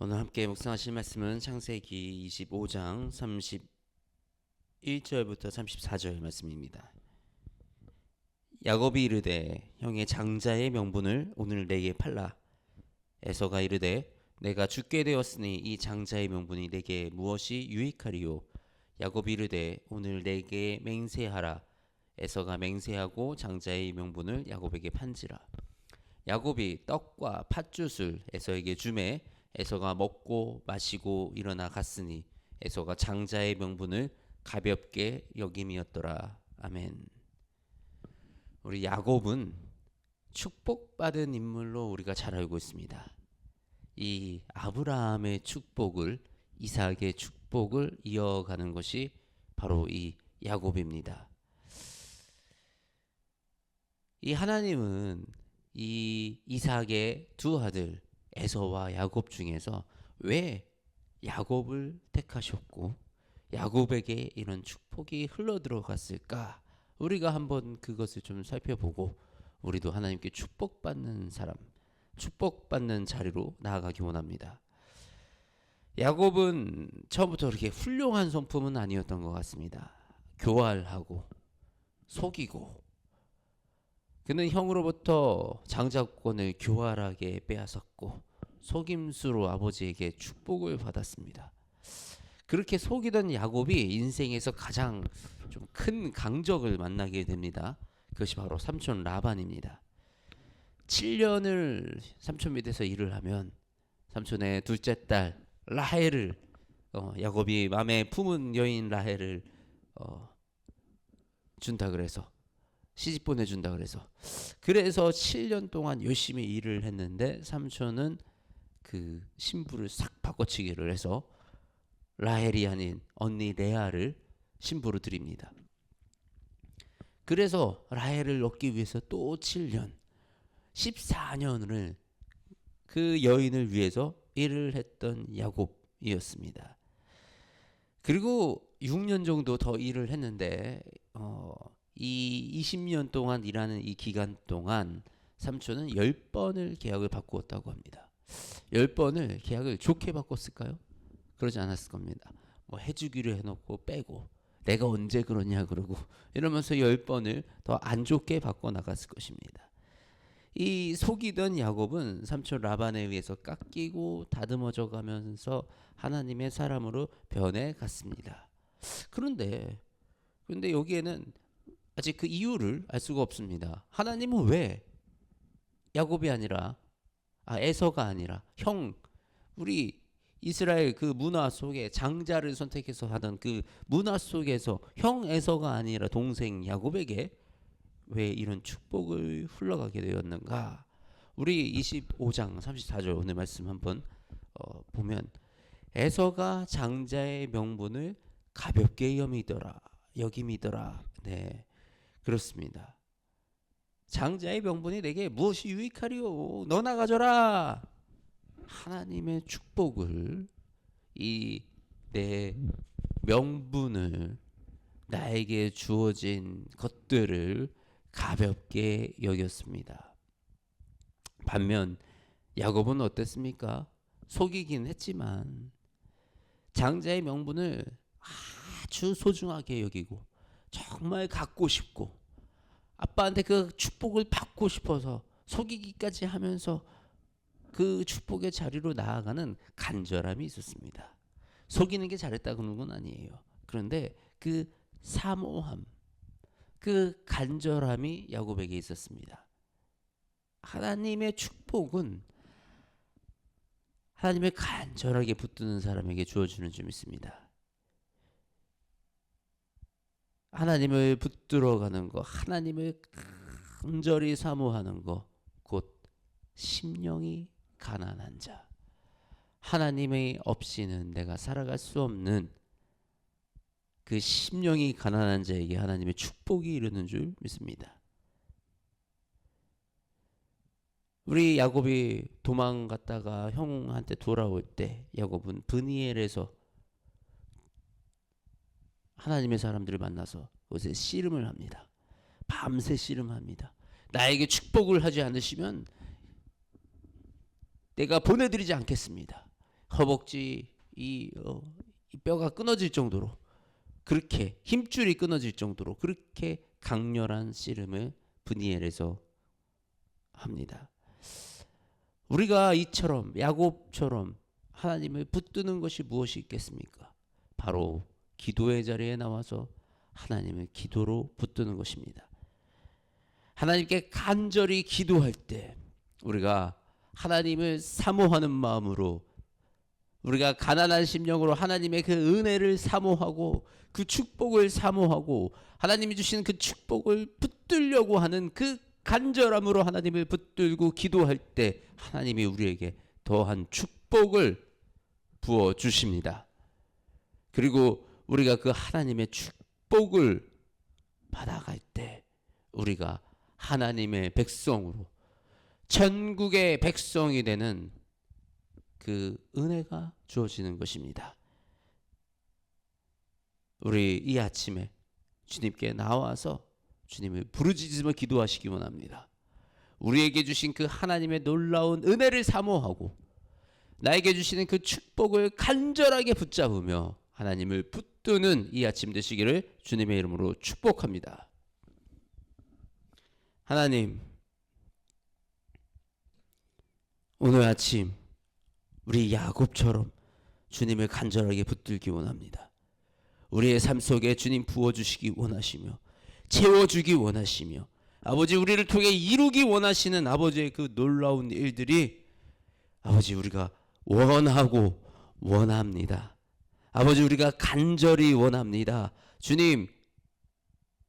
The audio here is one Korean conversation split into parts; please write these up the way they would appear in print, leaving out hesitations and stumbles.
오늘 함께 묵상하실 말씀은 창세기 25장 31절부터 34절 말씀입니다. 야곱이 이르되 형의 장자의 명분을 오늘 내게 팔라. 에서가 이르되 내가 죽게 되었으니 이 장자의 명분이 내게 무엇이 유익하리요. 야곱이 이르되 오늘 내게 맹세하라. 에서가 맹세하고 장자의 명분을 야곱에게 판지라. 야곱이 떡과 팥죽을 에서에게 주매 에서가 먹고 마시고 일어나 갔으니 에서가 장자의 명분을 가볍게 여김이었더라. 아멘. 우리 야곱은 축복받은 인물로 우리가 잘 알고 있습니다. 이 아브라함의 축복을, 이삭의 축복을 이어가는 것이 바로 이 야곱입니다. 이 하나님은 이 이삭의 두 아들 에서와 야곱 중에서 왜 야곱을 택하셨고 야곱에게 이런 축복이 흘러 들어갔을까? 우리가 한번 그것을 좀 살펴보고 우리도 하나님께 축복받는 사람, 축복받는 자리로 나아가기 원합니다. 야곱은 처음부터 그렇게 훌륭한 성품은 아니었던 것 같습니다. 교활하고 속이고, 그는 형으로부터 장자권을 교활하게 빼앗았고 속임수로 아버지에게 축복을 받았습니다. 그렇게 속이던 야곱이 인생에서 가장 좀 큰 강적을 만나게 됩니다. 그것이 바로 삼촌 라반입니다. 7년을 삼촌 밑에서 일을 하면 삼촌의 둘째 딸 라헬을 야곱이 마음에 품은 여인 라헬을 준다 그래서 시집 보내준다 그래서 7년 동안 열심히 일을 했는데 삼촌은 그 신부를 싹 바꿔치기를 해서 라헬이 아닌 언니 레아를 신부로 드립니다. 그래서 라헬을 얻기 위해서 또 7년 14년을 그 여인을 위해서 일을 했던 야곱이었습니다. 그리고 6년 정도 더 일을 했는데 이 20년 동안 일하는 이 기간 동안 삼촌은 10번을 계약을 바꾸었다고 합니다. 10번을 계약을 좋게 바꿨을까요? 그러지 않았을 겁니다. 뭐 해주기로 해놓고 빼고 내가 언제 그러냐 그러고 이러면서 10번을 더 안 좋게 바꿔 나갔을 것입니다. 이 속이던 야곱은 삼촌 라반에 의해서 깎이고 다듬어져 가면서 하나님의 사람으로 변해갔습니다. 그런데 여기에는 아직 그 이유를 알 수가 없습니다. 하나님은 왜 야곱이 아니라 에서가 아니라 우리 이스라엘 그 문화 속에 장자를 선택해서 하던 그 문화 속에서 형 에서가 아니라 동생 야곱에게 왜 이런 축복을 흘러가게 되었는가? 우리 25장 34절 오늘 말씀 한번 보면 에서가 장자의 명분을 가볍게 여김이더라. 네, 그렇습니다. 장자의 명분이 내게 무엇이 유익하리요? 너나 가져라. 하나님의 축복을, 이 내 명분을, 나에게 주어진 것들을 가볍게 여겼습니다. 반면 야곱은 어땠습니까? 속이긴 했지만 장자의 명분을 아주 소중하게 여기고 정말 갖고 싶고 아빠한테 그 축복을 받고 싶어서 속이기까지 하면서 그 축복의 자리로 나아가는 간절함이 있었습니다. 속이는 게 잘했다는 건 아니에요. 그런데 그 사모함, 그 간절함이 야곱에게 있었습니다. 하나님의 축복은 하나님의 간절하게 붙드는 사람에게 주어지는 줄 믿습니다. 하나님을 붙들어가는 것, 하나님을 간절히 사모하는 것, 곧 심령이 가난한 자, 하나님이 없이는 내가 살아갈 수 없는 그 심령이 가난한 자에게 하나님의 축복이 이르는 줄 믿습니다. 우리 야곱이 도망갔다가 형한테 돌아올 때 야곱은 브니엘에서 하나님의 사람들을 만나서 그것에 씨름을 합니다. 밤새 씨름합니다. 나에게 축복을 하지 않으시면 내가 보내드리지 않겠습니다. 허벅지 이 뼈가 끊어질 정도로, 그렇게 힘줄이 끊어질 정도로 그렇게 강렬한 씨름을 브니엘에서 합니다. 우리가 이처럼 야곱처럼 하나님을 붙드는 것이 무엇이 있겠습니까? 바로 기도의 자리에 나와서 하나님을 기도로 붙드는 것입니다. 하나님께 간절히 기도할 때 우리가 하나님을 사모하는 마음으로, 우리가 가난한 심령으로 하나님의 그 은혜를 사모하고 그 축복을 사모하고 하나님이 주시는 그 축복을 붙들려고 하는 그 간절함으로 하나님을 붙들고 기도할 때 하나님이 우리에게 더한 축복을 부어 주십니다. 그리고 우리가 그 하나님의 축복을 받아갈 때 우리가 하나님의 백성으로 천국의 백성이 되는 그 은혜가 주어지는 것입니다. 우리 이 아침에 주님께 나와서 주님을 부르짖으며 기도하시기 원합니다. 우리에게 주신 그 하나님의 놀라운 은혜를 사모하고 나에게 주시는 그 축복을 간절하게 붙잡으며 하나님을 붙드는 이 아침 되시기를 주님의 이름으로 축복합니다. 하나님, 오늘 아침 우리 야곱처럼 주님을 간절하게 붙들기 원합니다. 우리의 삶 속에 주님 부어주시기 원하시며 채워주기 원하시며 아버지 우리를 통해 이루기 원하시는 아버지의 그 놀라운 일들이 아버지 우리가 원하고 원합니다. 아버지 우리가 간절히 원합니다. 주님,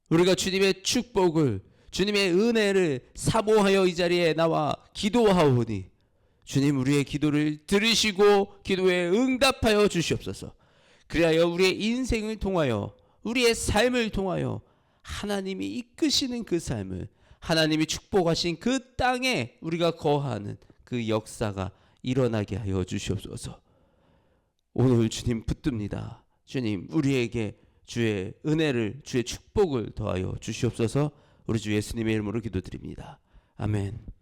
우리가 주님의 축복을, 주님의 은혜를 사모하여 이 자리에 나와 기도하오니 주님 우리의 기도를 들으시고 기도에 응답하여 주시옵소서. 그리하여 우리의 인생을 통하여 우리의 삶을 통하여 하나님이 이끄시는 그 삶을, 하나님이 축복하신 그 땅에 우리가 거하는 그 역사가 일어나게 하여 주시옵소서. 오늘 주님 붙듭니다. 주님 우리에게 주의 은혜를, 주의 축복을 더하여 주시옵소서. 우리 주 예수님의 이름으로 기도드립니다. 아멘.